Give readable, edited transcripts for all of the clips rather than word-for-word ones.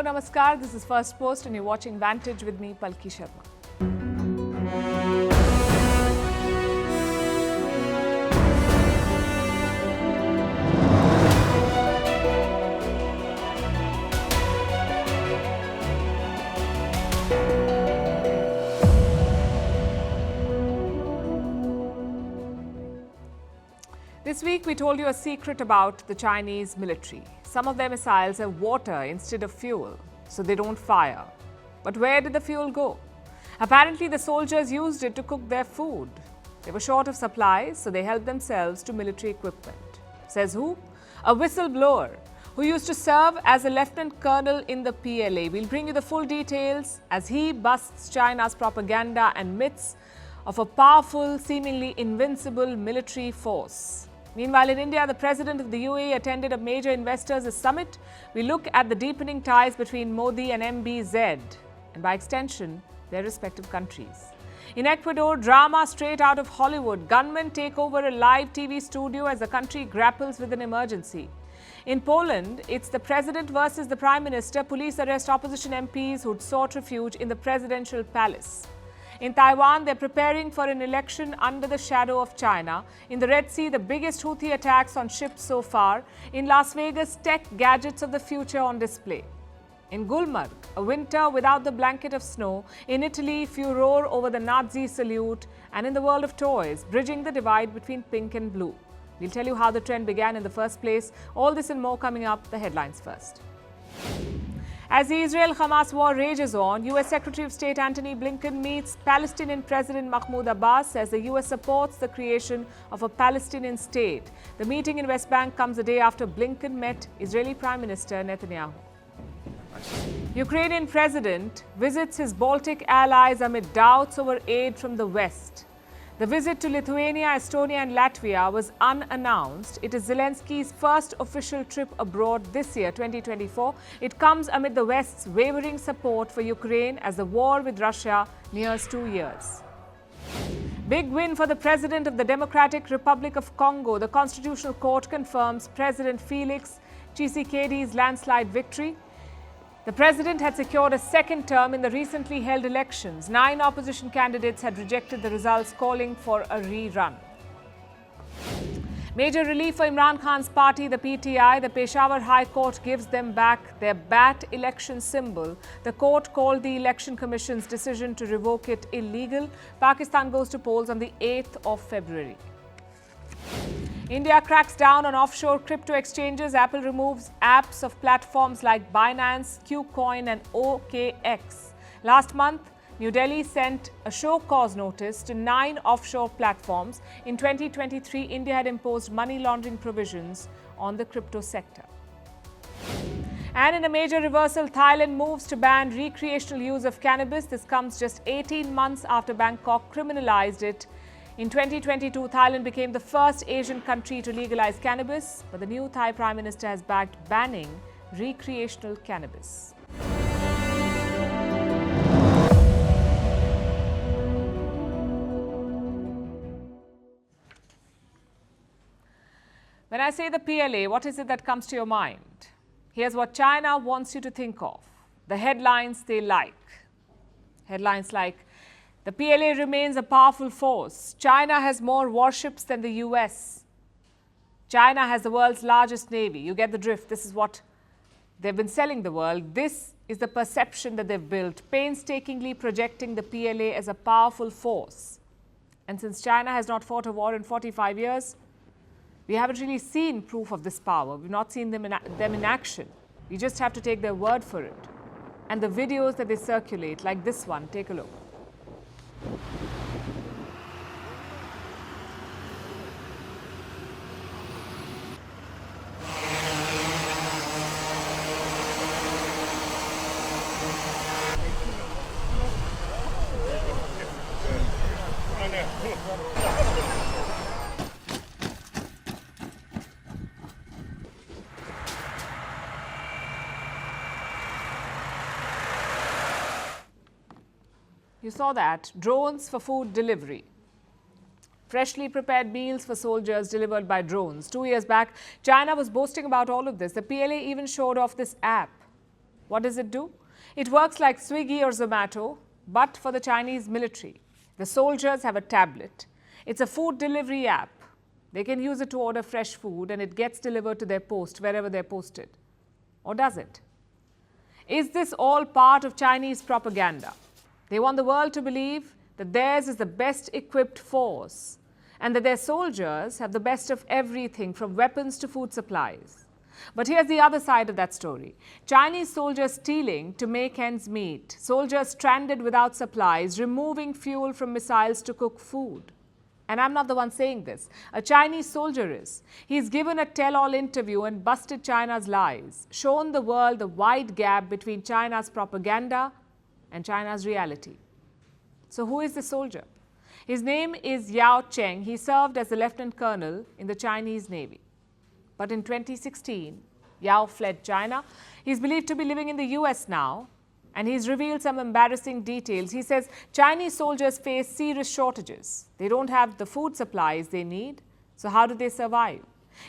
Hello, Namaskar. This is Firstpost and you're watching Vantage with me, Palki Sharma. This week, we told you a secret about the Chinese military. Some of their missiles have water instead of fuel, so they don't fire. But where did the fuel go? Apparently, the soldiers used it to cook their food. They were short of supplies, so they helped themselves to military equipment. Says who? A whistleblower who used to serve as a lieutenant colonel in the PLA. We'll bring you the full details as he busts China's propaganda and myths of a powerful, seemingly invincible military force. Meanwhile, in India, the president of the UAE attended a major investors' summit. We look at the deepening ties between Modi and MBZ, and by extension, their respective countries. In Ecuador, drama straight out of Hollywood. Gunmen take over a live TV studio as the country grapples with an emergency. In Poland, it's the president versus the prime minister. Police arrest opposition MPs who'd sought refuge in the presidential palace. In Taiwan, they're preparing for an election under the shadow of China. In the Red Sea, the biggest Houthi attacks on ships so far. In Las Vegas, tech gadgets of the future on display. In Gulmarg, a winter without the blanket of snow. In Italy, furor over the Nazi salute. And in the world of toys, bridging the divide between pink and blue. We'll tell you how the trend began in the first place. All this and more coming up. The headlines first. As the Israel-Hamas war rages on, U.S. Secretary of State Antony Blinken meets Palestinian President Mahmoud Abbas as the U.S. supports the creation of a Palestinian state. The meeting in West Bank comes a day after Blinken met Israeli Prime Minister Netanyahu. Ukrainian president visits his Baltic allies amid doubts over aid from the West. The visit to Lithuania, Estonia and Latvia was unannounced. It is Zelensky's first official trip abroad this year, 2024. It comes amid the West's wavering support for Ukraine as the war with Russia nears 2 years. Big win for the president of the Democratic Republic of Congo. The Constitutional Court confirms President Felix Tshisekedi's landslide victory. The president had secured a second term in the recently held elections. 9 opposition candidates had rejected the results, calling for a rerun. Major relief for Imran Khan's party, the PTI. The Peshawar High Court gives them back their bat election symbol. The court called the Election Commission's decision to revoke it illegal. Pakistan goes to polls on the 8th of February. India cracks down on offshore crypto exchanges. Apple removes apps of platforms like Binance, KuCoin and OKX. Last month, New Delhi sent a show cause notice to 9 offshore platforms. In 2023, India had imposed money laundering provisions on the crypto sector. And in a major reversal, Thailand moves to ban recreational use of cannabis. This comes just 18 months after Bangkok criminalized it. In 2022, Thailand became the first Asian country to legalize cannabis, but the new Thai Prime Minister has backed banning recreational cannabis. When I say the PLA, what is it that comes to your mind? Here's what China wants you to think of. The headlines they like. Headlines like, the PLA remains a powerful force. China has more warships than the US. China has the world's largest navy. You get the drift. This is what they've been selling the world. This is the perception that they've built, painstakingly projecting the PLA as a powerful force. And since China has not fought a war in 45 years, we haven't really seen proof of this power. We've not seen them in action. We just have to take their word for it. And the videos that they circulate, like this one, take a look. You saw that. Drones for food delivery. Freshly prepared meals for soldiers delivered by drones. 2 years back, China was boasting about all of this. The PLA even showed off this app. What does it do? It works like Swiggy or Zomato, but for the Chinese military. The soldiers have a tablet. It's a food delivery app. They can use it to order fresh food and it gets delivered to their post wherever they're posted. Or does it? Is this all part of Chinese propaganda? They want the world to believe that theirs is the best equipped force and that their soldiers have the best of everything from weapons to food supplies. But here's the other side of that story. Chinese soldiers stealing to make ends meet, soldiers stranded without supplies, removing fuel from missiles to cook food. And I'm not the one saying this. A Chinese soldier is. He's given a tell-all interview and busted China's lies, shown the world the wide gap between China's propaganda and China's reality. So who is the soldier? His name is Yao Cheng. He served as a lieutenant colonel in the Chinese Navy. But in 2016, Yao fled China. He's believed to be living in the US now, and he's revealed some embarrassing details. He says Chinese soldiers face serious shortages. They don't have the food supplies they need, so how do they survive?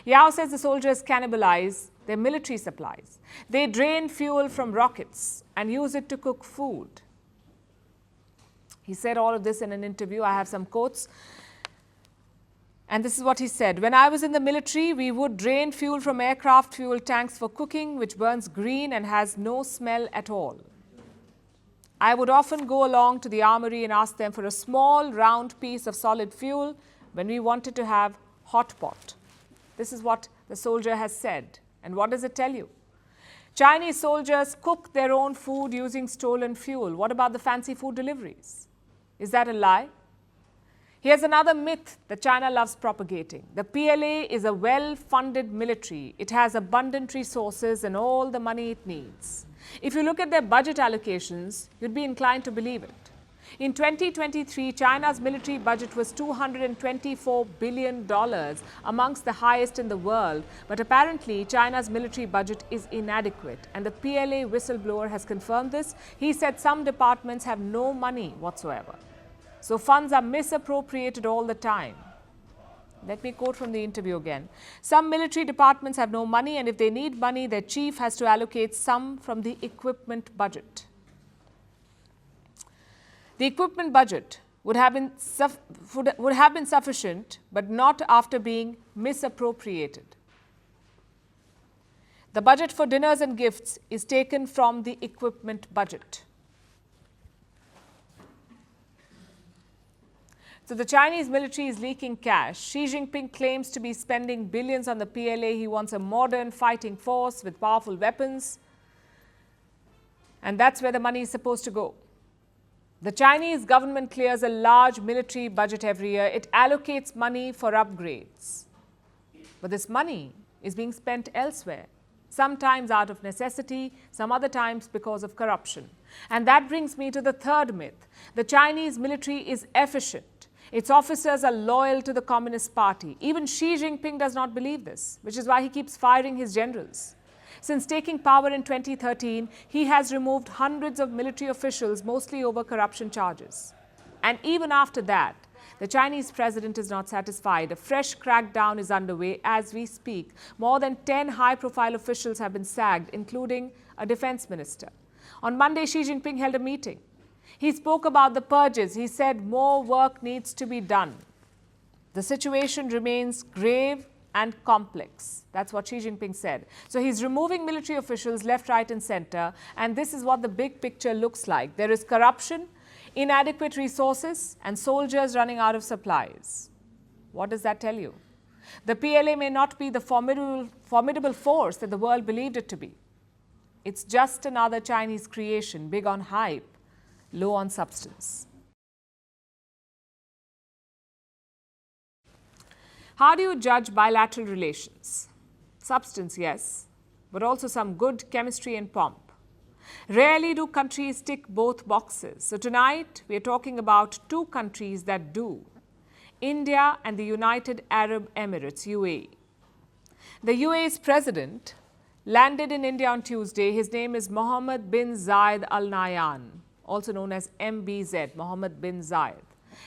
Yao says the soldiers cannibalize their military supplies. They drain fuel from rockets and use it to cook food. He said all of this in an interview. I have some quotes. And this is what he said. When I was in the military, we would drain fuel from aircraft fuel tanks for cooking, which burns green and has no smell at all. I would often go along to the armory and ask them for a small round piece of solid fuel when we wanted to have hot pot. This is what the soldier has said. And what does it tell you? Chinese soldiers cook their own food using stolen fuel. What about the fancy food deliveries? Is that a lie? Here's another myth that China loves propagating. The PLA is a well-funded military. It has abundant resources and all the money it needs. If you look at their budget allocations, you'd be inclined to believe it. In 2023, China's military budget was $224 billion, amongst the highest in the world. But apparently, China's military budget is inadequate. And the PLA whistleblower has confirmed this. He said some departments have no money whatsoever. So funds are misappropriated all the time. Let me quote from the interview again. Some military departments have no money, and if they need money, their chief has to allocate some from the equipment budget. The equipment budget would have been sufficient, but not after being misappropriated. The budget for dinners and gifts is taken from the equipment budget. So the Chinese military is leaking cash. Xi Jinping claims to be spending billions on the PLA. He wants a modern fighting force with powerful weapons. And that's where the money is supposed to go. The Chinese government clears a large military budget every year. It allocates money for upgrades. But this money is being spent elsewhere, sometimes out of necessity, some other times because of corruption. And that brings me to the third myth. The Chinese military is efficient. Its officers are loyal to the Communist Party. Even Xi Jinping does not believe this, which is why he keeps firing his generals. Since taking power in 2013, he has removed hundreds of military officials, mostly over corruption charges. And even after that, the Chinese president is not satisfied. A fresh crackdown is underway as we speak. More than 10 high-profile officials have been sacked, including a defense minister. On Monday, Xi Jinping held a meeting. He spoke about the purges. He said more work needs to be done. The situation remains grave and complex. That's what Xi Jinping said. So he's removing military officials left, right, and center. And this is what the big picture looks like. There is corruption, inadequate resources, and soldiers running out of supplies. What does that tell you? The PLA may not be the formidable force that the world believed it to be. It's just another Chinese creation, big on hype, low on substance. How do you judge bilateral relations? Substance, yes, but also some good chemistry and pomp. Rarely do countries tick both boxes. So tonight, we are talking about two countries that do. India and the United Arab Emirates, UAE. The UAE's president landed in India on Tuesday. His name is Mohammed bin Zayed Al Nahyan, also known as MBZ, Mohammed bin Zayed.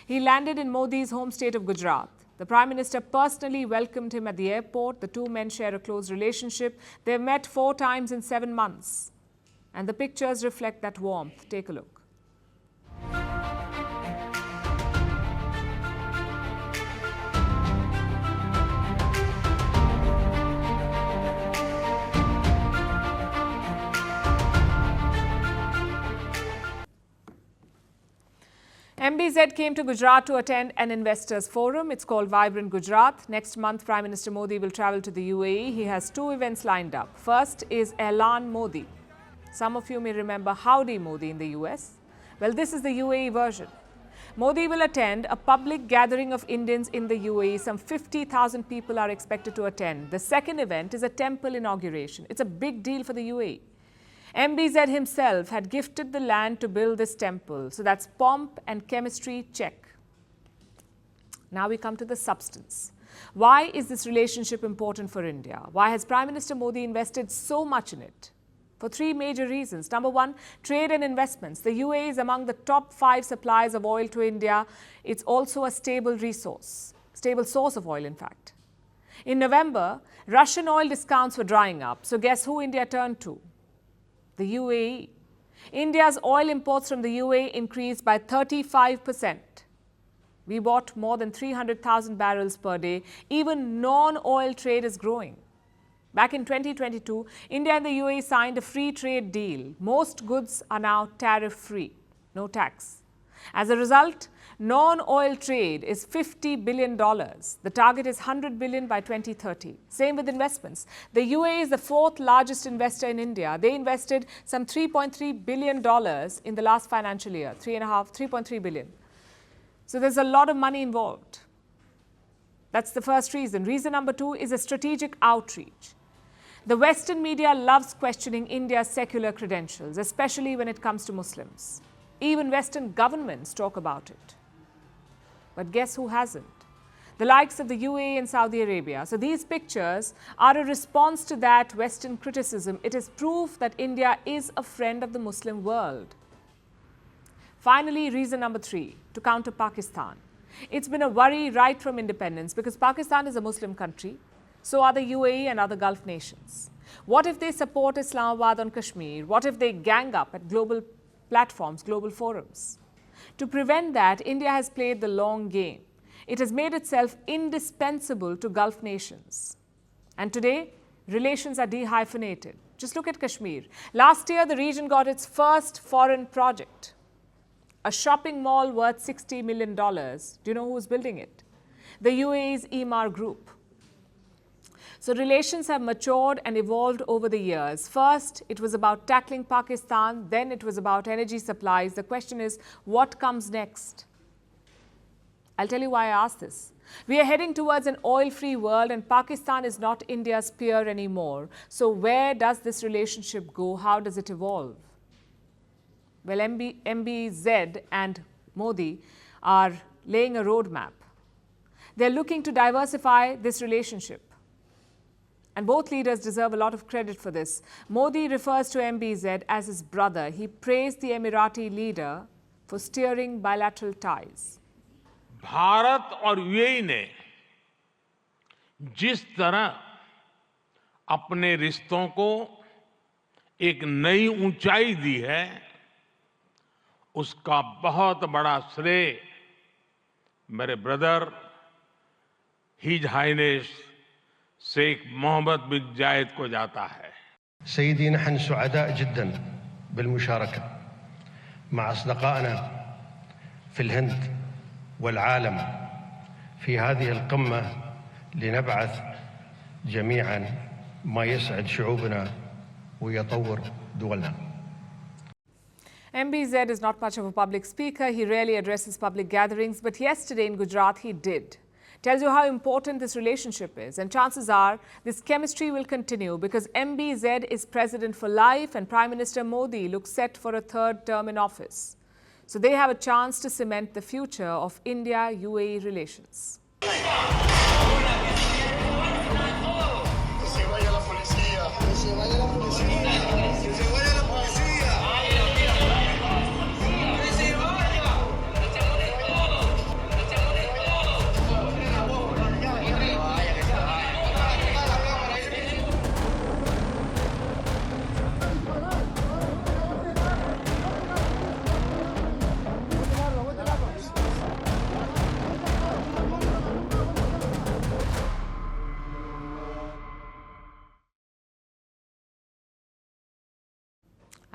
He landed in Modi's home state of Gujarat. The Prime Minister personally welcomed him at the airport. The two men share a close relationship. They've met 4 times in 7 months. And the pictures reflect that warmth. Take a look. MBZ came to Gujarat to attend an investors forum. It's called Vibrant Gujarat. Next month, Prime Minister Modi will travel to the UAE. He has two events lined up. First is Elan Modi. Some of you may remember Howdy Modi in the US. Well, this is the UAE version. Modi will attend a public gathering of Indians in the UAE. Some 50,000 people are expected to attend. The second event is a temple inauguration. It's a big deal for the UAE. MBZ himself had gifted the land to build this temple. So that's pomp and chemistry check. Now we come to the substance. Why is this relationship important for India? Why has Prime Minister Modi invested so much in it? For three major reasons. Number one, trade and investments. The UAE is among the top 5 suppliers of oil to India. It's also a stable source of oil, in fact. In November, Russian oil discounts were drying up. So guess who India turned to? The UAE. India's oil imports from the UAE increased by 35%. We bought more than 300,000 barrels per day. Even non-oil trade is growing. Back in 2022, India and the UAE signed a free trade deal. Most goods are now tariff-free, no tax. As a result, non-oil trade is $50 billion. The target is $100 billion by 2030. Same with investments. The UAE is the 4th largest investor in India. They invested some $3.3 billion in the last financial year, 3.3 billion. So there's a lot of money involved. That's the first reason. Reason number 2 is a strategic outreach. The Western media loves questioning India's secular credentials, especially when it comes to Muslims. Even Western governments talk about it. But guess who hasn't? The likes of the UAE and Saudi Arabia. So these pictures are a response to that Western criticism. It is proof that India is a friend of the Muslim world. Finally, reason number 3, to counter Pakistan. It's been a worry right from independence because Pakistan is a Muslim country. So are the UAE and other Gulf nations. What if they support Islamabad on Kashmir? What if they gang up at global platforms, global forums? To prevent that, India has played the long game. It has made itself indispensable to Gulf nations. And today, relations are dehyphenated. Just look at Kashmir. Last year, the region got its first foreign project. A shopping mall worth $60 million. Do you know who's building it? The UAE's Emaar Group. So relations have matured and evolved over the years. First, it was about tackling Pakistan. Then it was about energy supplies. The question is, what comes next? I'll tell you why I ask this. We are heading towards an oil-free world and Pakistan is not India's peer anymore. So where does this relationship go? How does it evolve? Well, MBZ and Modi are laying a roadmap. They're looking to diversify this relationship. And both leaders deserve a lot of credit for this. Modi refers to MBZ as his brother. He praised the Emirati leader for steering bilateral ties. Bharat और UAE ने जिस तरह अपने रिश्तों को एक नई ऊंचाई दी है, उसका बहुत बड़ा श्रेय मेरे brother his highness Sheikh Mohammed bin Zayed को जाता है. سيدي نحن سعداء جدا بالمشاركة مع أصدقائنا في الهند والعالم في هذه القمة لنبعث جميعا ما يسعد شعوبنا ويطور دولنا. MBZ is not much of a public speaker. He rarely addresses public gatherings, but yesterday in Gujarat he did. Tells you how important this relationship is, and chances are this chemistry will continue because MBZ is president for life and Prime Minister Modi looks set for a 3rd term in office. So they have a chance to cement the future of India-UAE relations.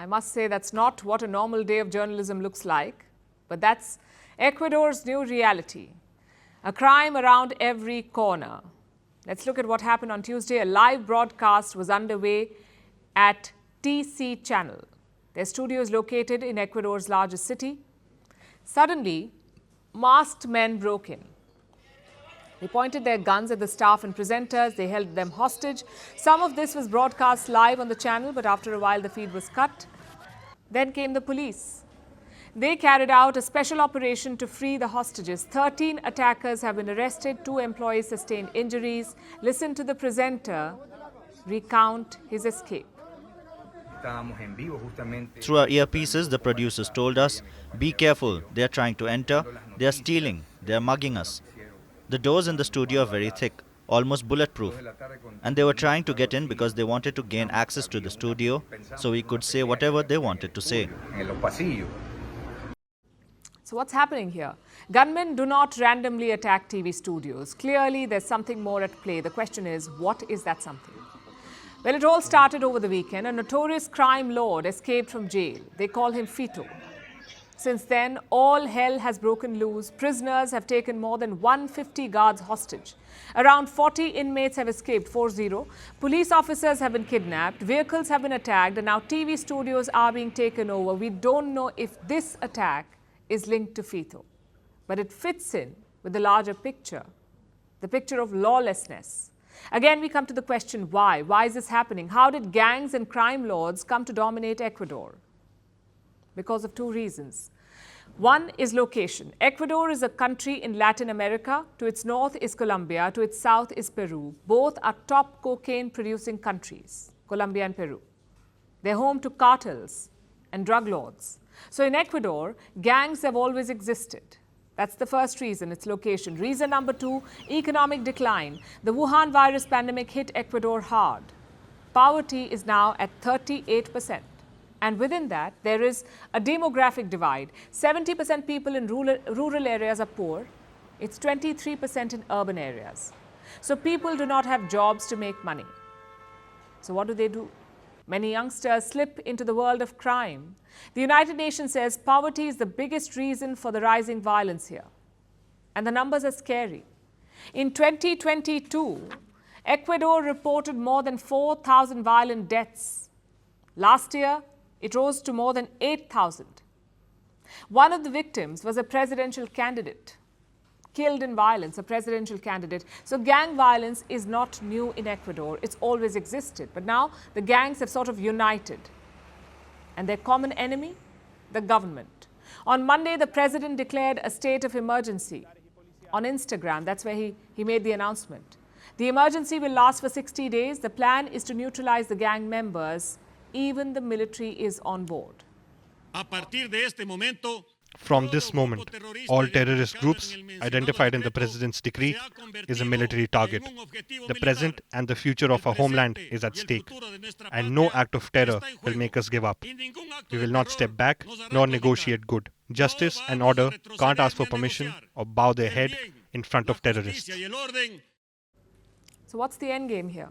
I must say that's not what a normal day of journalism looks like, but that's Ecuador's new reality. A crime around every corner. Let's look at what happened on Tuesday. A live broadcast was underway at TC Channel. Their studio is located in Ecuador's largest city. Suddenly, masked men broke in. They pointed their guns at the staff and presenters. They held them hostage. Some of this was broadcast live on the channel, but after a while the feed was cut. Then came the police. They carried out a special operation to free the hostages. 13 attackers have been arrested. 2 employees sustained injuries. Listen to the presenter recount his escape. Through our earpieces, the producers told us, "Be careful, they are trying to enter, they are stealing, they are mugging us." The doors in the studio are very thick, almost bulletproof, and they were trying to get in because they wanted to gain access to the studio so we could say whatever they wanted to say. So what's happening here? Gunmen do not randomly attack TV studios. Clearly, there's something more at play. The question is, what is that something? Well, it all started over the weekend. A notorious crime lord escaped from jail. They call him Fito. Since then, all hell has broken loose. Prisoners have taken more than 150 guards hostage. Around 40 inmates have escaped, 40. Police officers have been kidnapped. Vehicles have been attacked. And now TV studios are being taken over. We don't know if this attack is linked to Fito. But it fits in with the larger picture, the picture of lawlessness. Again, we come to the question, why? Why is this happening? How did gangs and crime lords come to dominate Ecuador? Because of 2 reasons. One is location. Ecuador is a country in Latin America. To its north is Colombia. To its south is Peru. Both are top cocaine-producing countries, Colombia and Peru. They're home to cartels and drug lords. So in Ecuador, gangs have always existed. That's the first reason, its location. Reason number 2, economic decline. The Wuhan virus pandemic hit Ecuador hard. Poverty is now at 38%. And within that, there is a demographic divide. 70% people in rural areas are poor. It's 23% in urban areas. So people do not have jobs to make money. So what do? Many youngsters slip into the world of crime. The United Nations says poverty is the biggest reason for the rising violence here. And the numbers are scary. In 2022, Ecuador reported more than 4,000 violent deaths. Last year, it rose to more than 8,000. One of the victims was a presidential candidate, killed in violence, a presidential candidate. So gang violence is not new in Ecuador. It's always existed. But now the gangs have sort of united. And their common enemy? The government. On Monday, the president declared a state of emergency. On Instagram, that's where he made the announcement. The emergency will last for 60 days. The plan is to neutralize the gang members. Even the military is on board. From this moment, all terrorist groups identified in the president's decree is a military target. The present and the future of our homeland is at stake, and no act of terror will make us give up. We will not step back nor negotiate good. Justice and order can't ask for permission or bow their head in front of terrorists. So what's the end game here?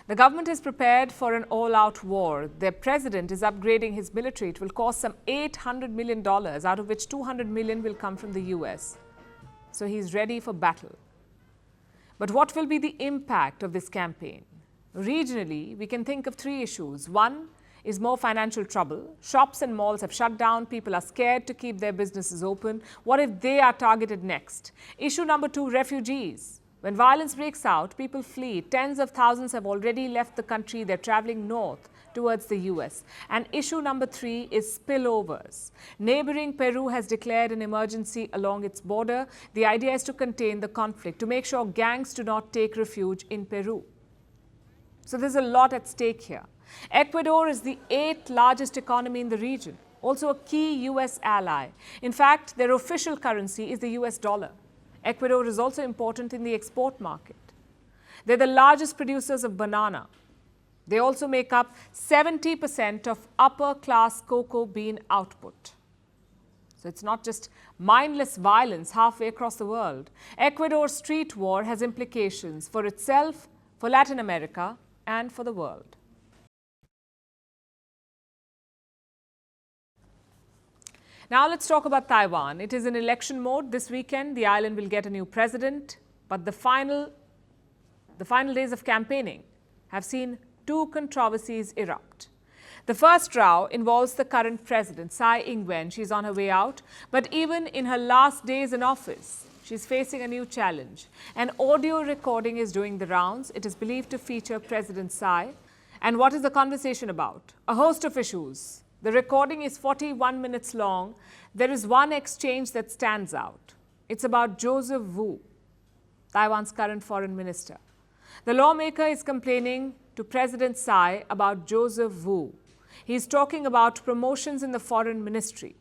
The government is prepared for an all-out war. Their president is upgrading his military. It will cost some $800 million, out of which $200 million will come from the US. So he's ready for battle. But what will be the impact of this campaign? Regionally, we can think of 3 issues. One is more financial trouble. Shops and malls have shut down. People are scared to keep their businesses open. What if they are targeted next? Issue number 2, refugees. When violence breaks out, people flee. Tens of thousands have already left the country. They're traveling north towards the US. And issue number 3 is spillovers. Neighboring Peru has declared an emergency along its border. The idea is to contain the conflict, to make sure gangs do not take refuge in Peru. So there's a lot at stake here. Ecuador is the 8th largest economy in the region, also a key US ally. In fact, their official currency is the US dollar. Ecuador is also important in the export market. They're the largest producers of banana. They also make up 70% of upper-class cocoa bean output. So it's not just mindless violence halfway across the world. Ecuador's street war has implications for itself, for Latin America, and for the world. Now let's talk about Taiwan. It is in election mode. This weekend, the island will get a new president, but the final days of campaigning have seen two controversies erupt. The first row involves the current president, Tsai Ing-wen. She's on her way out, but even in her last days in office, she's facing a new challenge. An audio recording is doing the rounds. It is believed to feature President Tsai. And what is the conversation about? A host of issues. The recording is 41 minutes long. There is one exchange that stands out. It's about Joseph Wu, Taiwan's current foreign minister. The lawmaker is complaining to President Tsai about Joseph Wu. He's talking about promotions in the foreign ministry.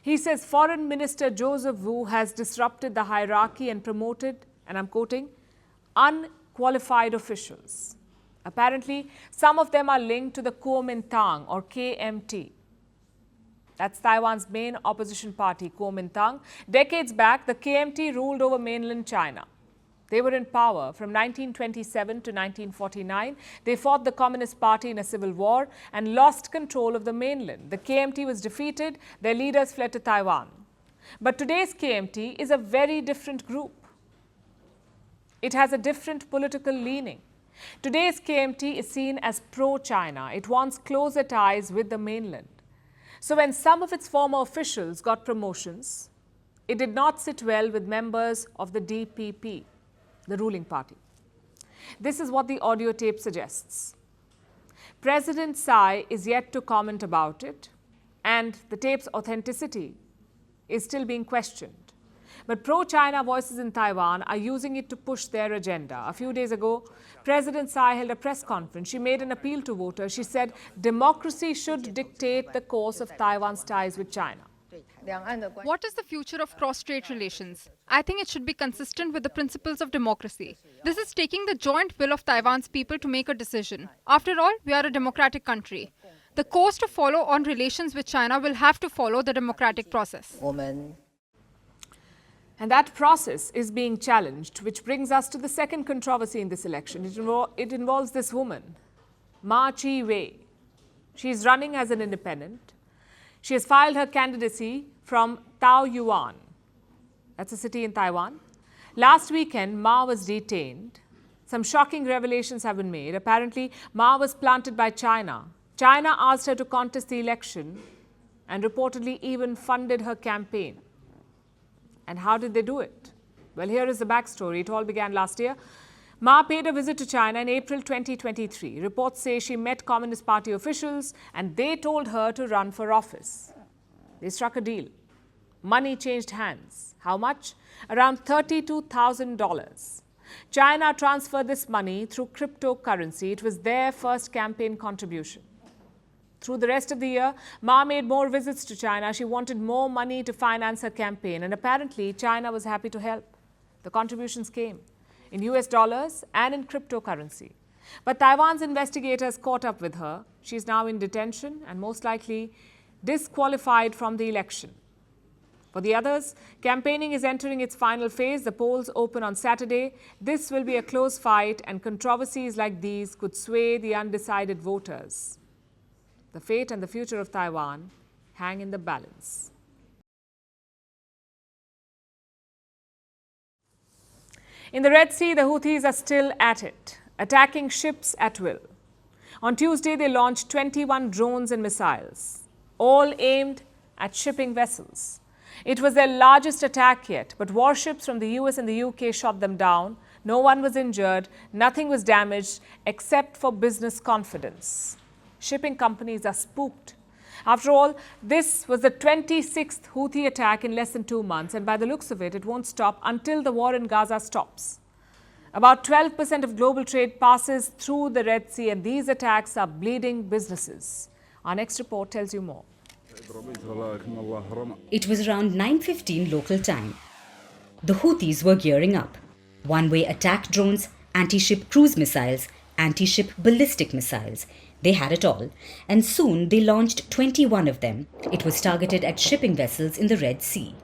He says Foreign Minister Joseph Wu has disrupted the hierarchy and promoted, and I'm quoting, unqualified officials. Apparently, some of them are linked to the Kuomintang or KMT. That's Taiwan's main opposition party, Kuomintang. Decades back, the KMT ruled over mainland China. They were in power from 1927 to 1949. They fought the Communist Party in a civil war and lost control of the mainland. The KMT was defeated. Their leaders fled to Taiwan. But today's KMT is a very different group. It has a different political leaning. Today's KMT is seen as pro-China. It wants closer ties with the mainland. So when some of its former officials got promotions, it did not sit well with members of the DPP, the ruling party. This is what the audio tape suggests. President Tsai is yet to comment about it, and the tape's authenticity is still being questioned. But pro-China voices in Taiwan are using it to push their agenda. A few days ago, President Tsai held a press conference. She made an appeal to voters. She said democracy should dictate the course of Taiwan's ties with China. What is the future of cross-strait relations? I think it should be consistent with the principles of democracy. This is taking the joint will of Taiwan's people to make a decision. After all, we are a democratic country. The course to follow on relations with China will have to follow the democratic process. And that process is being challenged, which brings us to the second controversy in this election. It involves this woman, Ma Chi-wei. She's running as an independent. She has filed her candidacy from Taoyuan. That's a city in Taiwan. Last weekend, Ma was detained. Some shocking revelations have been made. Apparently, Ma was planted by China. China asked her to contest the election and reportedly even funded her campaign. And how did they do it? Well, here is the backstory. It all began last year. Ma paid a visit to China in April 2023. Reports say she met Communist Party officials and they told her to run for office. They struck a deal. Money changed hands. How much? Around $32,000. China transferred this money through cryptocurrency. It was their first campaign contribution. Through the rest of the year, Ma made more visits to China. She wanted more money to finance her campaign, and apparently China was happy to help. The contributions came in US dollars and in cryptocurrency. But Taiwan's investigators caught up with her. She's now in detention and most likely disqualified from the election. For the others, campaigning is entering its final phase. The polls open on Saturday. This will be a close fight, and controversies like these could sway the undecided voters. The fate and the future of Taiwan hang in the balance. In the Red Sea, the Houthis are still at it, attacking ships at will. On Tuesday, they launched 21 drones and missiles, all aimed at shipping vessels. It was their largest attack yet, but warships from the US and the UK shot them down. No one was injured, nothing was damaged except for business confidence. Shipping companies are spooked. After all, this was the 26th Houthi attack in less than 2 months, and by the looks of it, it won't stop until the war in Gaza stops. About 12% of global trade passes through the Red Sea, and these attacks are bleeding businesses. Our next report tells you more. It was around 9:15 local time. The Houthis were gearing up. One-way attack drones, anti-ship cruise missiles, anti-ship ballistic missiles. They had it all, and soon they launched 21 of them. It was targeted at shipping vessels in the Red Sea.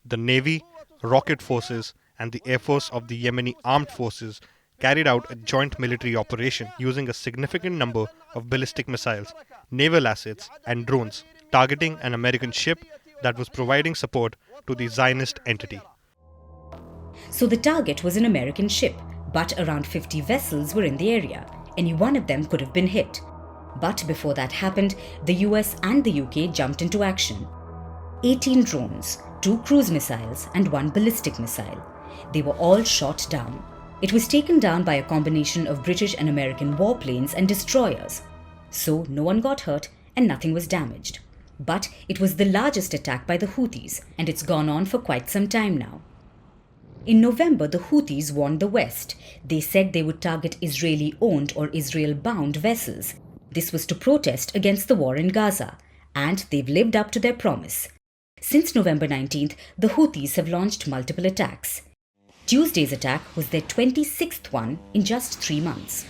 The Navy, rocket forces, and the Air Force of the Yemeni armed forces carried out a joint military operation using a significant number of ballistic missiles, naval assets, and drones. targeting an American ship that was providing support to the Zionist entity. So the target was an American ship, but around 50 vessels were in the area. Any one of them could have been hit. But before that happened, the US and the UK jumped into action. 18 drones, 2 cruise missiles and 1 ballistic missile. They were all shot down. It was taken down by a combination of British and American warplanes and destroyers. So no one got hurt and nothing was damaged. But it was the largest attack by the Houthis, and it's gone on for quite some time now. In November, the Houthis warned the West. They said they would target Israeli-owned or Israel-bound vessels. This was to protest against the war in Gaza, and they've lived up to their promise. Since November 19th, the Houthis have launched multiple attacks. Tuesday's attack was their 26th one in just 3 months.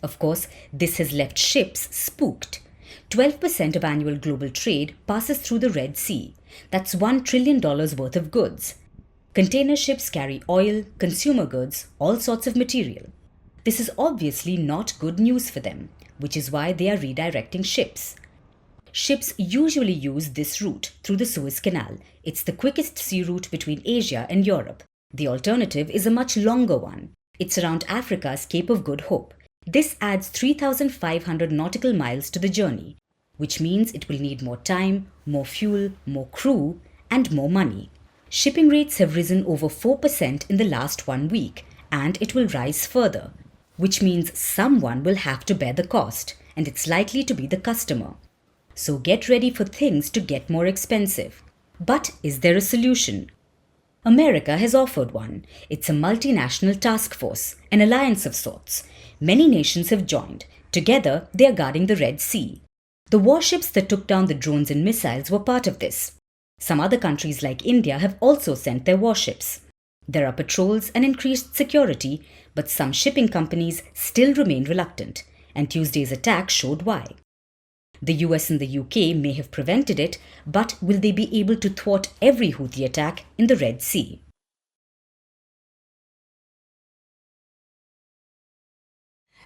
Of course, this has left ships spooked. 12% of annual global trade passes through the Red Sea. That's $1 trillion worth of goods. Container ships carry oil, consumer goods, all sorts of material. This is obviously not good news for them, which is why they are redirecting ships. Ships usually use this route through the Suez Canal. It's the quickest sea route between Asia and Europe. The alternative is a much longer one. It's around Africa's Cape of Good Hope. This adds 3,500 nautical miles to the journey, which means it will need more time, more fuel, more crew, and more money. Shipping rates have risen over 4% in the last 1 week, and it will rise further, which means someone will have to bear the cost, and it's likely to be the customer. So get ready for things to get more expensive. But is there a solution? America has offered one. It's a multinational task force, an alliance of sorts. Many nations have joined. Together, they are guarding the Red Sea. The warships that took down the drones and missiles were part of this. Some other countries like India have also sent their warships. There are patrols and increased security, but some shipping companies still remain reluctant, and Tuesday's attack showed why. The US and the UK may have prevented it, but will they be able to thwart every Houthi attack in the Red Sea?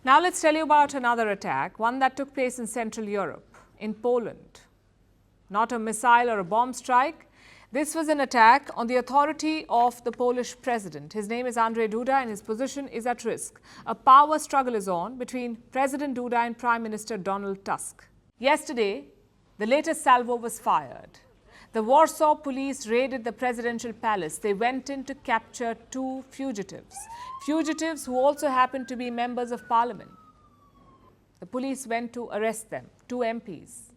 Now let's tell you about another attack, one that took place in Central Europe, in Poland. Not a missile or a bomb strike. This was an attack on the authority of the Polish president. His name is Andrzej Duda and his position is at risk. A power struggle is on between President Duda and Prime Minister Donald Tusk. Yesterday, the latest salvo was fired. The Warsaw police raided the presidential palace. They went in to capture 2 fugitives. Fugitives who also happened to be members of parliament. The police went to arrest them, 2 MPs.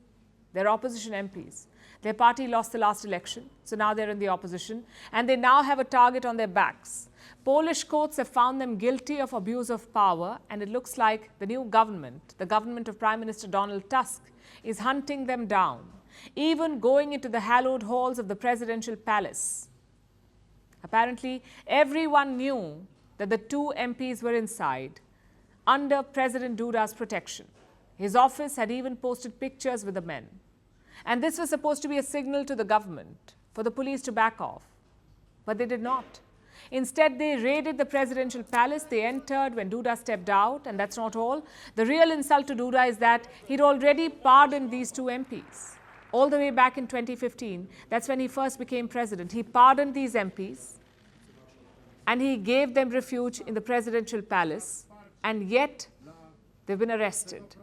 They're opposition MPs. Their party lost the last election, so now they're in the opposition, and they now have a target on their backs. Polish courts have found them guilty of abuse of power, and it looks like the new government, the government of Prime Minister Donald Tusk, is hunting them down, even going into the hallowed halls of the presidential palace. Apparently, everyone knew that the 2 MPs were inside, under President Duda's protection. His office had even posted pictures with the men. And this was supposed to be a signal to the government for the police to back off. But they did not. Instead, they raided the presidential palace. They entered when Duda stepped out, and that's not all. The real insult to Duda is that he'd already pardoned these 2 MPs. All the way back in 2015, that's when he first became president. He pardoned these MPs, and he gave them refuge in the presidential palace, and yet they've been arrested.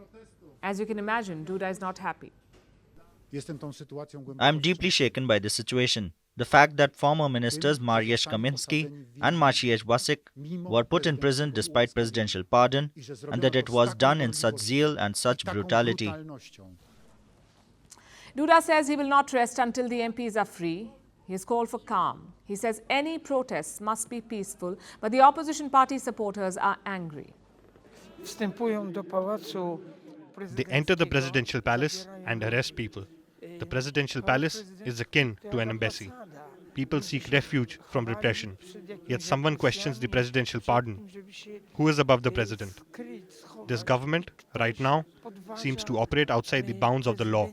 As you can imagine, Duda is not happy. I'm deeply shaken by this situation. The fact that former ministers Mariusz Kamiński and Maciej Wasik were put in prison despite presidential pardon, and that it was done in such zeal and such brutality. Duda says he will not rest until the MPs are free. He has called for calm. He says any protests must be peaceful, but the opposition party supporters are angry. They enter the presidential palace and arrest people. The presidential palace is akin to an embassy. People seek refuge from repression. Yet someone questions the presidential pardon. Who is above the president? This government, right now, seems to operate outside the bounds of the law.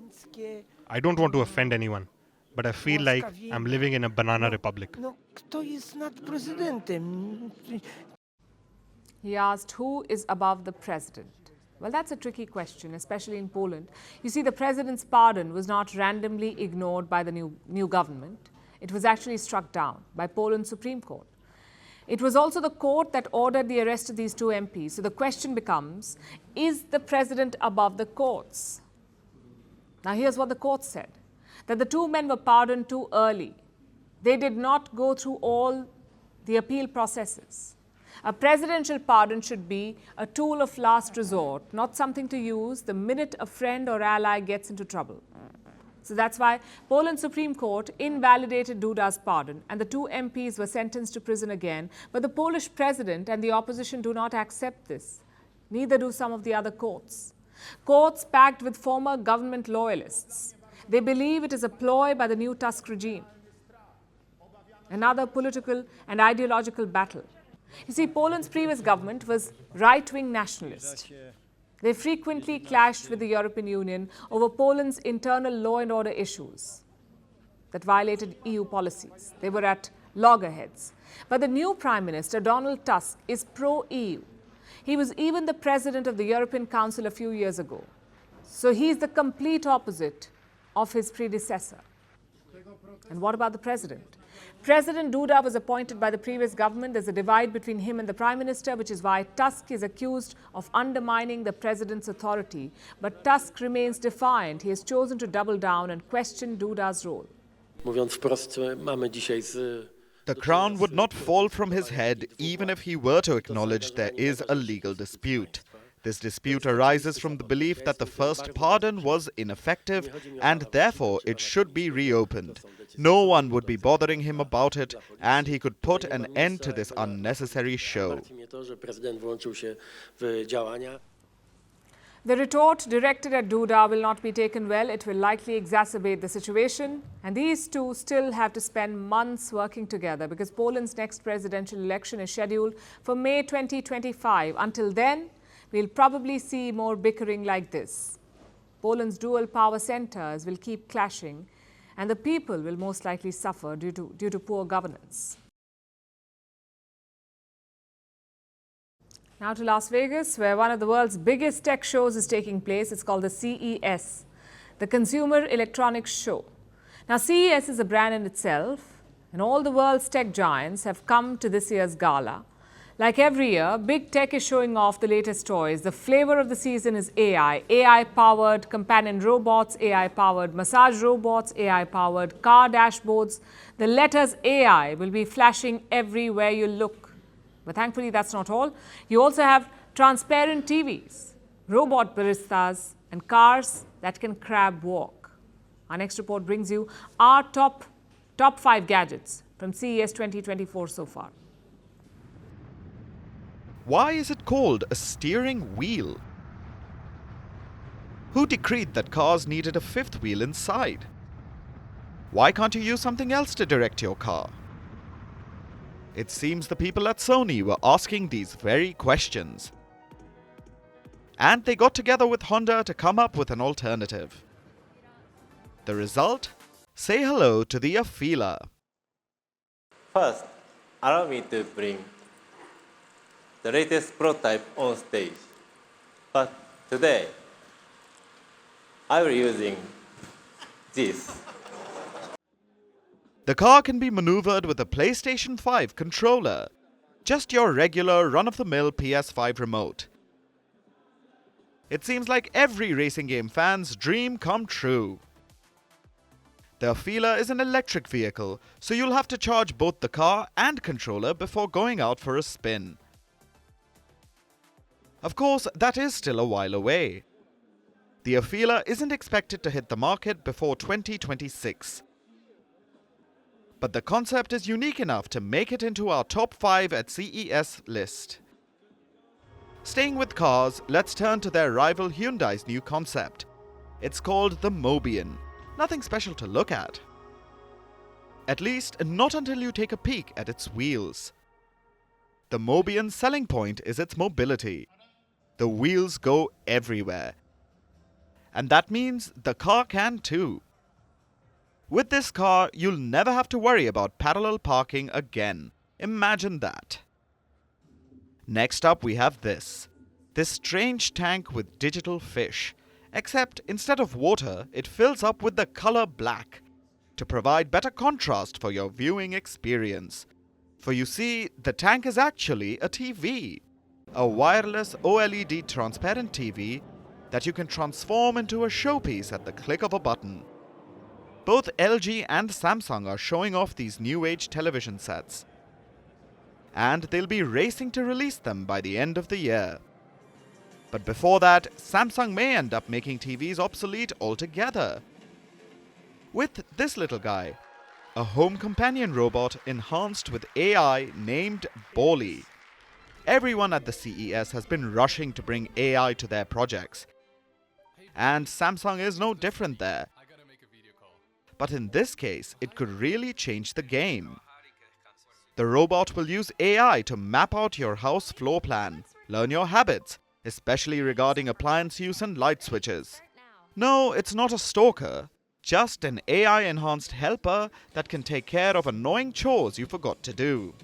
I don't want to offend anyone, but I feel like I'm living in a banana republic. He asked who is above the president. Well, that's a tricky question, especially in Poland. You see, the president's pardon was not randomly ignored by the new government. It was actually struck down by Poland's Supreme Court. It was also the court that ordered the arrest of these two MPs. So the question becomes, is the president above the courts? Now, here's what the court said, that the two men were pardoned too early. They did not go through all the appeal processes. A presidential pardon should be a tool of last resort, not something to use the minute a friend or ally gets into trouble. So that's why Poland's Supreme Court invalidated Duda's pardon and the two MPs were sentenced to prison again. But the Polish president and the opposition do not accept this. Neither do some of the other courts. Courts packed with former government loyalists. They believe it is a ploy by the new Tusk regime. Another political and ideological battle. You see, Poland's previous government was right-wing nationalist. They frequently clashed with the European Union over Poland's internal law and order issues that violated EU policies. They were at loggerheads. But the new Prime Minister, Donald Tusk, is pro-EU. He was even the president of the European Council a few years ago. So he's the complete opposite of his predecessor. And what about the president? President Duda was appointed by the previous government. There's a divide between him and the Prime Minister, which is why Tusk is accused of undermining the president's authority. But Tusk remains defiant. He has chosen to double down and question Duda's role. The crown would not fall from his head even if he were to acknowledge there is a legal dispute. This dispute arises from the belief that the first pardon was ineffective and therefore it should be reopened. No one would be bothering him about it and he could put an end to this unnecessary show. The retort directed at Duda will not be taken well. It will likely exacerbate the situation. And these two still have to spend months working together because Poland's next presidential election is scheduled for May 2025. Until then, we'll probably see more bickering like this. Poland's dual power centers will keep clashing and the people will most likely suffer due to poor governance. Now to Las Vegas, where one of the world's biggest tech shows is taking place. It's called the CES, the Consumer Electronics Show. Now, CES is a brand in itself, and all the world's tech giants have come to this year's gala. Like every year, big tech is showing off the latest toys. The flavor of the season is AI. AI-powered companion robots, AI-powered massage robots, AI-powered car dashboards. The letters AI will be flashing everywhere you look. But thankfully, that's not all. You also have transparent TVs, robot baristas, and cars that can crab walk. Our next report brings you our top 5 gadgets from CES 2024 so far. Why is it called a steering wheel? Who decreed that cars needed a fifth wheel inside? Why can't you use something else to direct your car? It seems the people at Sony were asking these very questions. And they got together with Honda to come up with an alternative. The result? Say hello to the Afeela. First, allow me to bring the latest prototype on stage. But today, I will be using this. The car can be maneuvered with a PlayStation 5 controller, just your regular run-of-the-mill PS5 remote. It seems like every racing game fan's dream come true. The Afeela is an electric vehicle, so you'll have to charge both the car and controller before going out for a spin. Of course, that is still a while away. The Afeela isn't expected to hit the market before 2026. But the concept is unique enough to make it into our top 5 at CES list. Staying with cars, let's turn to their rival Hyundai's new concept. It's called the Mobian. Nothing special to look at. At least, not until you take a peek at its wheels. The Mobian's selling point is its mobility. The wheels go everywhere. And that means the car can too. With this car, you'll never have to worry about parallel parking again. Imagine that. Next up, we have this. This strange tank with digital fish, except instead of water, it fills up with the color black to provide better contrast for your viewing experience. For you see, the tank is actually a TV, a wireless OLED transparent TV that you can transform into a showpiece at the click of a button. Both LG and Samsung are showing off these new age television sets, and they'll be racing to release them by the end of the year. But before that, Samsung may end up making TVs obsolete altogether. With this little guy, a home companion robot enhanced with AI named Bolly. Everyone at the CES has been rushing to bring AI to their projects, and Samsung is no different there. But in this case, it could really change the game. The robot will use AI to map out your house floor plan, learn your habits, especially regarding appliance use and light switches. No, it's not a stalker, just an AI-enhanced helper that can take care of annoying chores you forgot to do.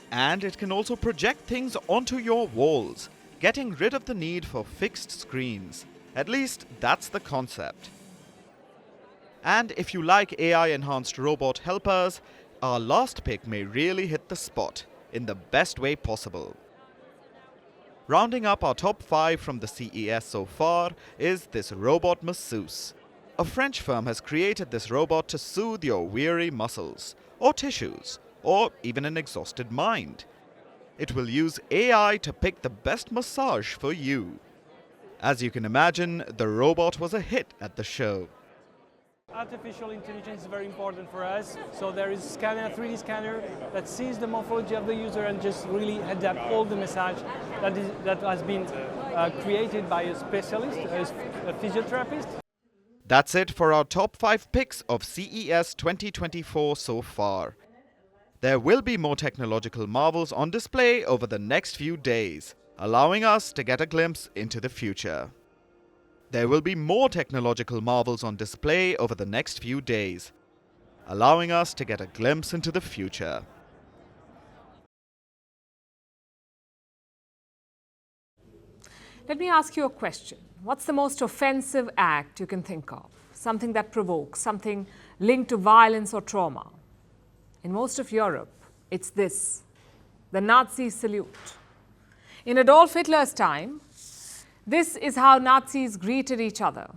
And it can also project things onto your walls, getting rid of the need for fixed screens. At least, that's the concept. And if you like AI-enhanced robot helpers, our last pick may really hit the spot in the best way possible. Rounding up our top 5 from the CES so far is this robot masseuse. A French firm has created this robot to soothe your weary muscles, or tissues, or even an exhausted mind. It will use AI to pick the best massage for you. As you can imagine, the robot was a hit at the show. Artificial intelligence is very important for us. So there is a scanner, 3D scanner, that sees the morphology of the user and just really adapt all the massage that has been created by a specialist, a physiotherapist. That's it for our top 5 picks of CES 2024 so far. There will be more technological marvels on display over the next few days, allowing us to get a glimpse into the future. There will be more technological marvels on display over the next few days, allowing us to get a glimpse into the future. Let me ask you a question. What's the most offensive act you can think of? Something that provokes, something linked to violence or trauma. In most of Europe, it's this, the Nazi salute. In Adolf Hitler's time, this is how Nazis greeted each other.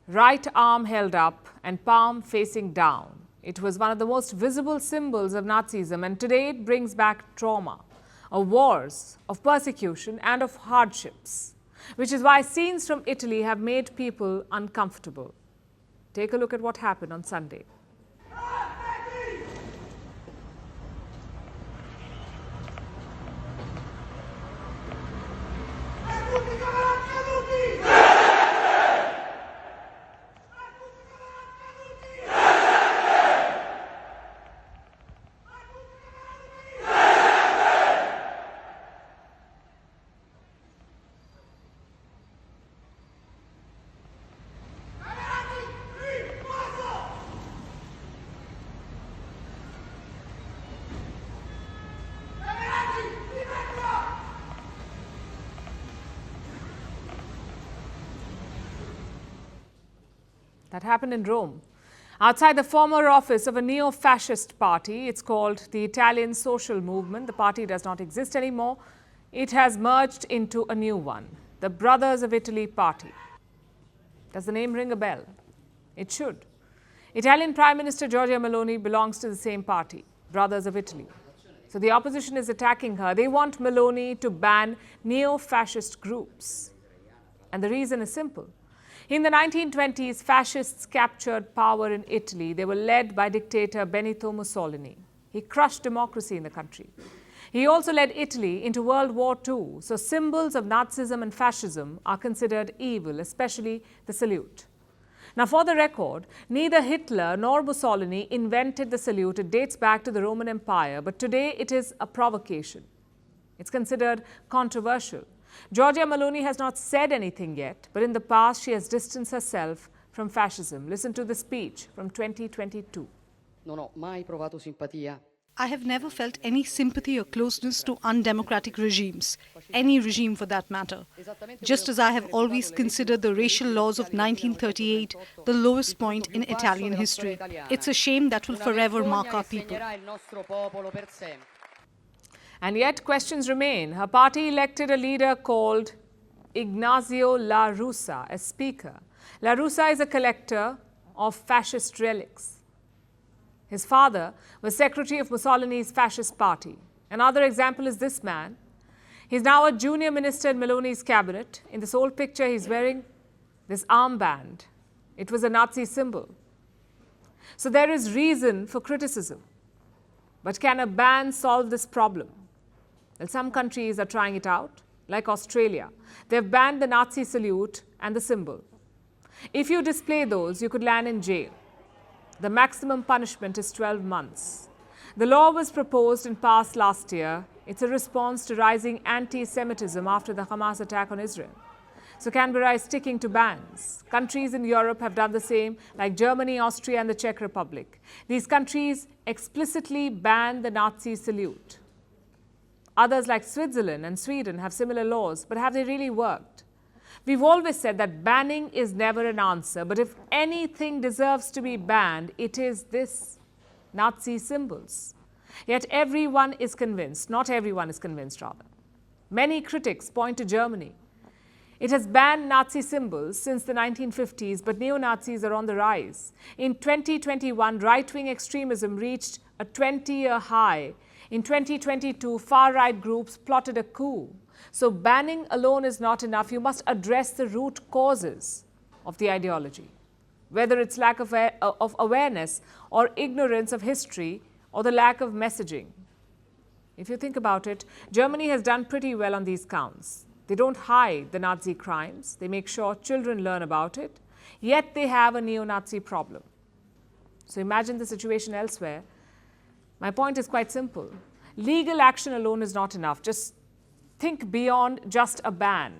Right arm held up and palm facing down. It was one of the most visible symbols of Nazism, and today it brings back trauma, of wars, of persecution and of hardships, which is why scenes from Italy have made people uncomfortable. Take a look at what happened on Sunday. That happened in Rome. Outside the former office of a neo-fascist party, it's called the Italian Social Movement. The party does not exist anymore. It has merged into a new one, the Brothers of Italy Party. Does the name ring a bell? It should. Italian Prime Minister Giorgia Meloni belongs to the same party, Brothers of Italy. So the opposition is attacking her. They want Meloni to ban neo-fascist groups. And the reason is simple. In the 1920s, fascists captured power in Italy. They were led by dictator Benito Mussolini. He crushed democracy in the country. He also led Italy into World War II. So symbols of Nazism and fascism are considered evil, especially the salute. Now, for the record, neither Hitler nor Mussolini invented the salute. It dates back to the Roman Empire, but today it is a provocation. It's considered controversial. Giorgia Meloni has not said anything yet, but in the past she has distanced herself from fascism. Listen to the speech from 2022. Non ho mai provato simpatia. I have never felt any sympathy or closeness to undemocratic regimes, any regime for that matter. Just as I have always considered the racial laws of 1938 the lowest point in Italian history. It's a shame that will forever mark our people. And yet questions remain. Her party elected a leader called Ignazio La Russa as speaker. La Russa is a collector of fascist relics. His father was secretary of Mussolini's fascist party. Another example is this man. He's now a junior minister in Meloni's cabinet. In this old picture, he's wearing this armband. It was a Nazi symbol. So there is reason for criticism. But can a ban solve this problem? Well, some countries are trying it out, like Australia. They've banned the Nazi salute and the symbol. If you display those, you could land in jail. The maximum punishment is 12 months. The law was proposed and passed last year. It's a response to rising anti-Semitism after the Hamas attack on Israel. So Canberra is sticking to bans. Countries in Europe have done the same, like Germany, Austria, and the Czech Republic. These countries explicitly ban the Nazi salute. Others, like Switzerland and Sweden, have similar laws, but have they really worked? We've always said that banning is never an answer, but if anything deserves to be banned, it is this, Nazi symbols. Yet everyone is convinced, not everyone is convinced rather. Many critics point to Germany. It has banned Nazi symbols since the 1950s, but neo-Nazis are on the rise. In 2021, right-wing extremism reached a 20-year high. In 2022, far-right groups plotted a coup. So banning alone is not enough. You must address the root causes of the ideology, whether it's lack of awareness or ignorance of history or the lack of messaging. If you think about it, Germany has done pretty well on these counts. They don't hide the Nazi crimes. They make sure children learn about it. Yet they have a neo-Nazi problem. So imagine the situation elsewhere. My point is quite simple. Legal action alone is not enough. Just think beyond just a ban.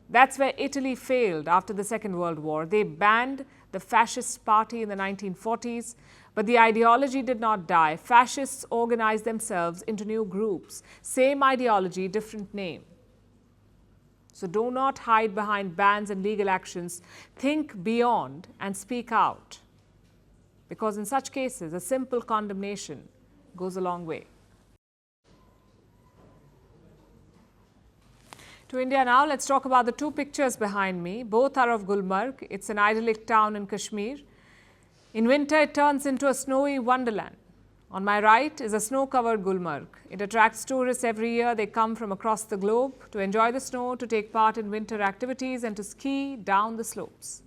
That's where Italy failed after the Second World War. They banned the fascist party in the 1940s, but the ideology did not die. Fascists organized themselves into new groups. Same ideology, different name. So do not hide behind bans and legal actions. Think beyond and speak out. Because in such cases, a simple condemnation goes a long way. To India now, let's talk about the two pictures behind me. Both are of Gulmarg. It's an idyllic town in Kashmir. In winter, it turns into a snowy wonderland. On my right is a snow-covered Gulmarg. It attracts tourists every year. They come from across the globe to enjoy the snow, to take part in winter activities and to ski down the slopes.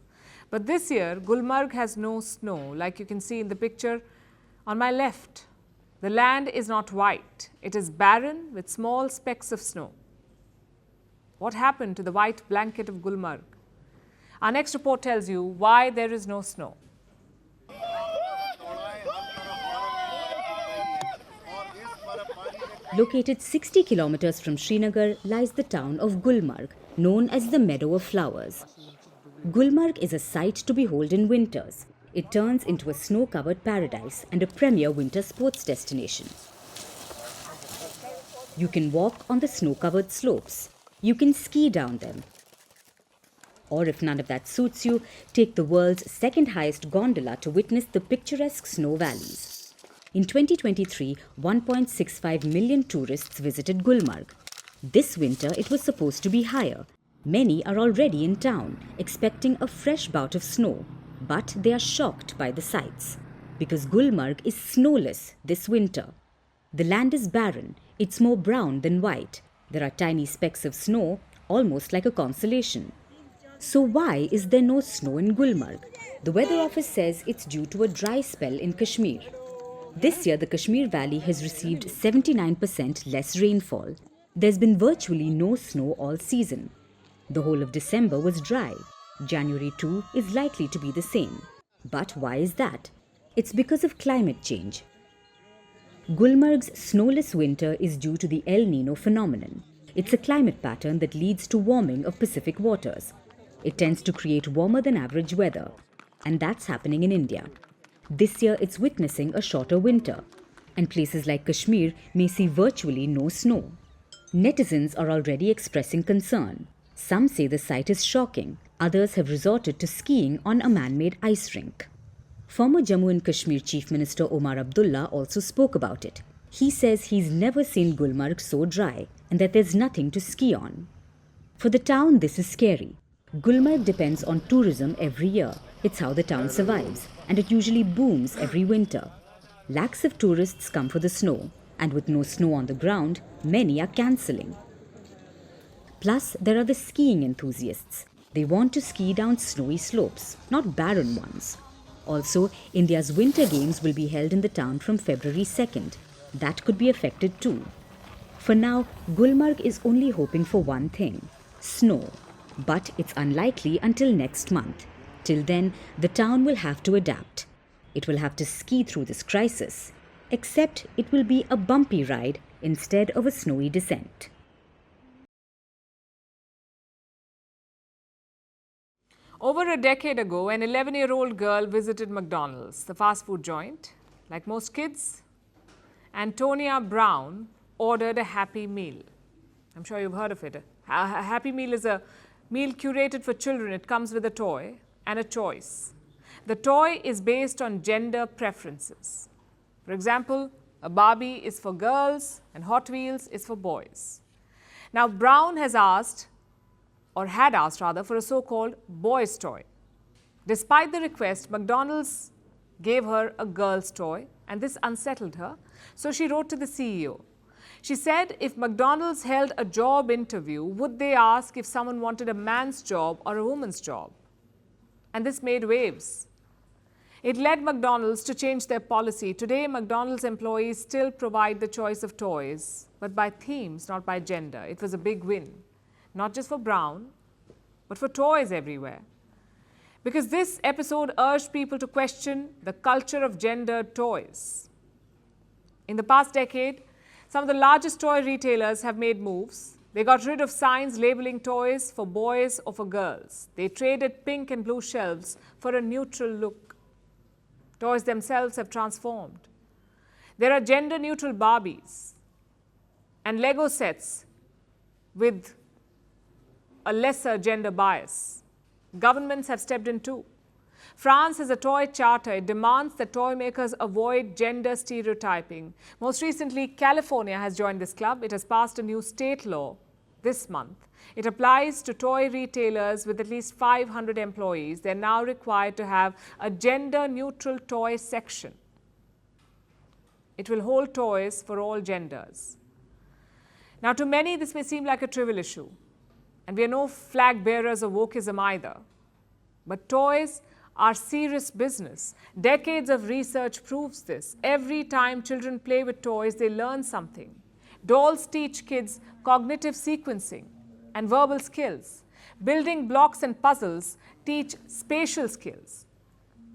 But this year, Gulmarg has no snow, like you can see in the picture on my left. The land is not white. It is barren with small specks of snow. What happened to the white blanket of Gulmarg? Our next report tells you why there is no snow. Located 60 kilometers from Srinagar lies the town of Gulmarg, known as the Meadow of Flowers. Gulmarg is a sight to behold in winters. It turns into a snow-covered paradise and a premier winter sports destination. You can walk on the snow-covered slopes. You can ski down them. Or if none of that suits you, take the world's second highest gondola to witness the picturesque snow valleys. In 2023, 1.65 million tourists visited Gulmarg. This winter, it was supposed to be higher. Many are already in town, expecting a fresh bout of snow. But they are shocked by the sights, because Gulmarg is snowless this winter. The land is barren. It's more brown than white. There are tiny specks of snow, almost like a constellation. So why is there no snow in Gulmarg? The weather office says it's due to a dry spell in Kashmir. This year, the Kashmir Valley has received 79% less rainfall. There's been virtually no snow all season. The whole of December was dry. January too is likely to be the same. But why is that? It's because of climate change. Gulmarg's snowless winter is due to the El Nino phenomenon. It's a climate pattern that leads to warming of Pacific waters. It tends to create warmer than average weather. And that's happening in India. This year it's witnessing a shorter winter. and places like Kashmir may see virtually no snow. Netizens are already expressing concern. Some say the sight is shocking. Others have resorted to skiing on a man-made ice rink. Former Jammu and Kashmir Chief Minister Omar Abdullah also spoke about it. He says he's never seen Gulmarg so dry and that there's nothing to ski on. For the town, this is scary. Gulmarg depends on tourism every year. It's how the town survives, and it usually booms every winter. Lakhs of tourists come for the snow, and with no snow on the ground, many are cancelling. Plus, there are the skiing enthusiasts. They want to ski down snowy slopes, not barren ones. Also, India's Winter Games will be held in the town from February 2nd. That could be affected too. For now, Gulmarg is only hoping for one thing: snow. But it's unlikely until next month. Till then, the town will have to adapt. It will have to ski through this crisis. Except it will be a bumpy ride instead of a snowy descent. Over a decade ago, an 11-year-old girl visited McDonald's, the fast food joint. Like most kids, Antonia Brown ordered a Happy Meal. I'm sure you've heard of it. A Happy Meal is a meal curated for children. It comes with a toy and a choice. The toy is based on gender preferences. For example, a Barbie is for girls and Hot Wheels is for boys. Now, Brown has asked, or had asked rather, for a so-called boy's toy. Despite the request, McDonald's gave her a girl's toy, and this unsettled her, so she wrote to the CEO. She said if McDonald's held a job interview, would they ask if someone wanted a man's job or a woman's job? And this made waves. It led McDonald's to change their policy. Today, McDonald's employees still provide the choice of toys, but by themes, not by gender. It was a big win, not just for Brown, but for toys everywhere. Because this episode urged people to question the culture of gendered toys. In the past decade, some of the largest toy retailers have made moves. They got rid of signs labeling toys for boys or for girls. They traded pink and blue shelves for a neutral look. Toys themselves have transformed. There are gender-neutral Barbies and Lego sets with a lesser gender bias. Governments have stepped in too. France has a toy charter. It demands that toy makers avoid gender stereotyping. Most recently, California has joined this club. It has passed a new state law this month. It applies to toy retailers with at least 500 employees. They're now required to have a gender-neutral toy section. It will hold toys for all genders. Now, to many, this may seem like a trivial issue, and we are no flag bearers of wokeism either. But toys are serious business. Decades of research proves this. Every time children play with toys, they learn something. Dolls teach kids cognitive sequencing and verbal skills. Building blocks and puzzles teach spatial skills.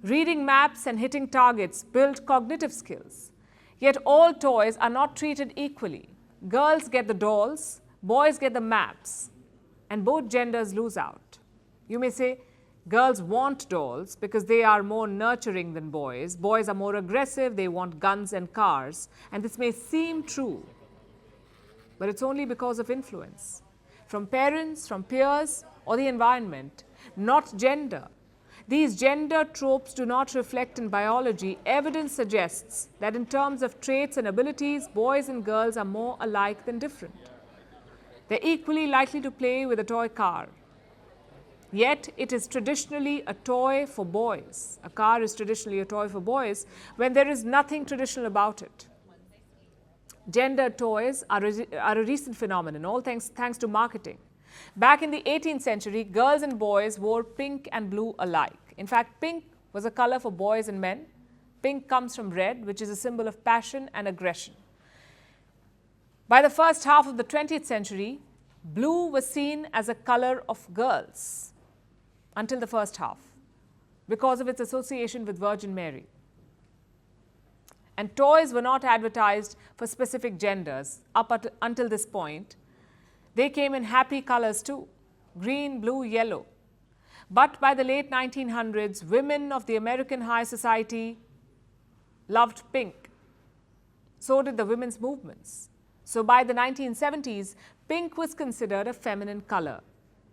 Reading maps and hitting targets build cognitive skills. Yet all toys are not treated equally. Girls get the dolls, boys get the maps, and both genders lose out. You may say, girls want dolls because they are more nurturing than boys. Boys are more aggressive, they want guns and cars. And this may seem true, but it's only because of influence from parents, from peers, or the environment, not gender. These gender tropes do not reflect in biology. Evidence suggests that in terms of traits and abilities, boys and girls are more alike than different. They're equally likely to play with a toy car. Yet, it is traditionally a toy for boys. A car is traditionally a toy for boys when there is nothing traditional about it. Gender toys are a recent phenomenon, all thanks to marketing. Back in the 18th century, girls and boys wore pink and blue alike. In fact, pink was a color for boys and men. Pink comes from red, which is a symbol of passion and aggression. By the first half of the 20th century, blue was seen as a color of girls until the first half because of its association with Virgin Mary. And toys were not advertised for specific genders until this point. They came in happy colors too, green, blue, yellow. But by the late 1900s, women of the American high society loved pink. So did the women's movements. So by the 1970s, pink was considered a feminine color.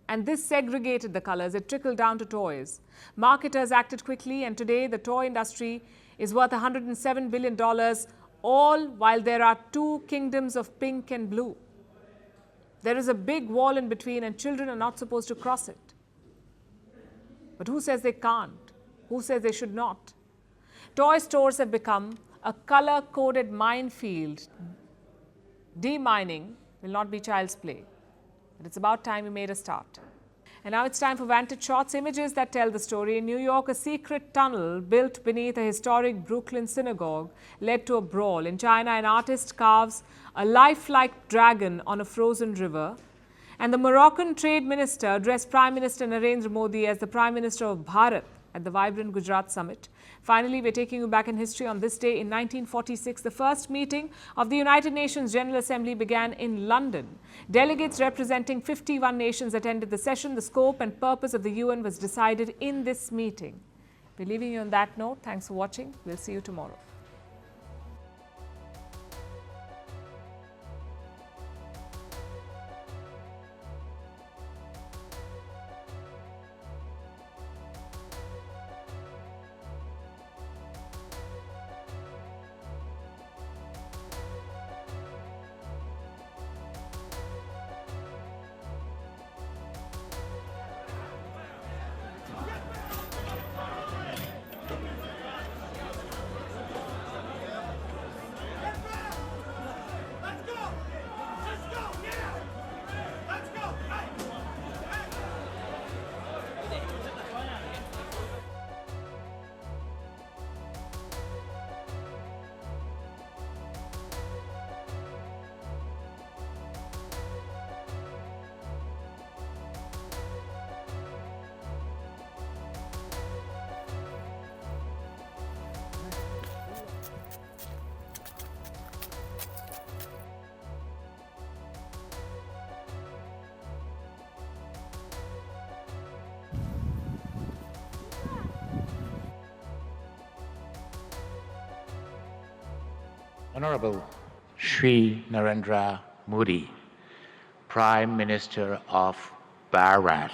And this segregated the colors. It trickled down to toys. Marketers acted quickly, and today the toy industry is worth $107 billion, all while there are two kingdoms of pink and blue. There is a big wall in between, and children are not supposed to cross it. But who says they can't? Who says they should not? Toy stores have become a color-coded minefield. Demining will not be child's play. But it's about time we made a start. And now it's time for Vantage Shots, images that tell the story. In New York, a secret tunnel built beneath a historic Brooklyn synagogue led to a brawl. In China, an artist carves a lifelike dragon on a frozen river. And the Moroccan trade minister addressed Prime Minister Narendra Modi as the Prime Minister of Bharat at the vibrant Gujarat summit. Finally, we're taking you back in history. On this day in 1946, the first meeting of the United Nations General Assembly began in London. Delegates representing 51 nations attended the session. The scope and purpose of the UN was decided in this meeting. We're leaving you on that note. Thanks for watching. We'll see you tomorrow. Honorable Shri Narendra Modi, Prime Minister of Bharat.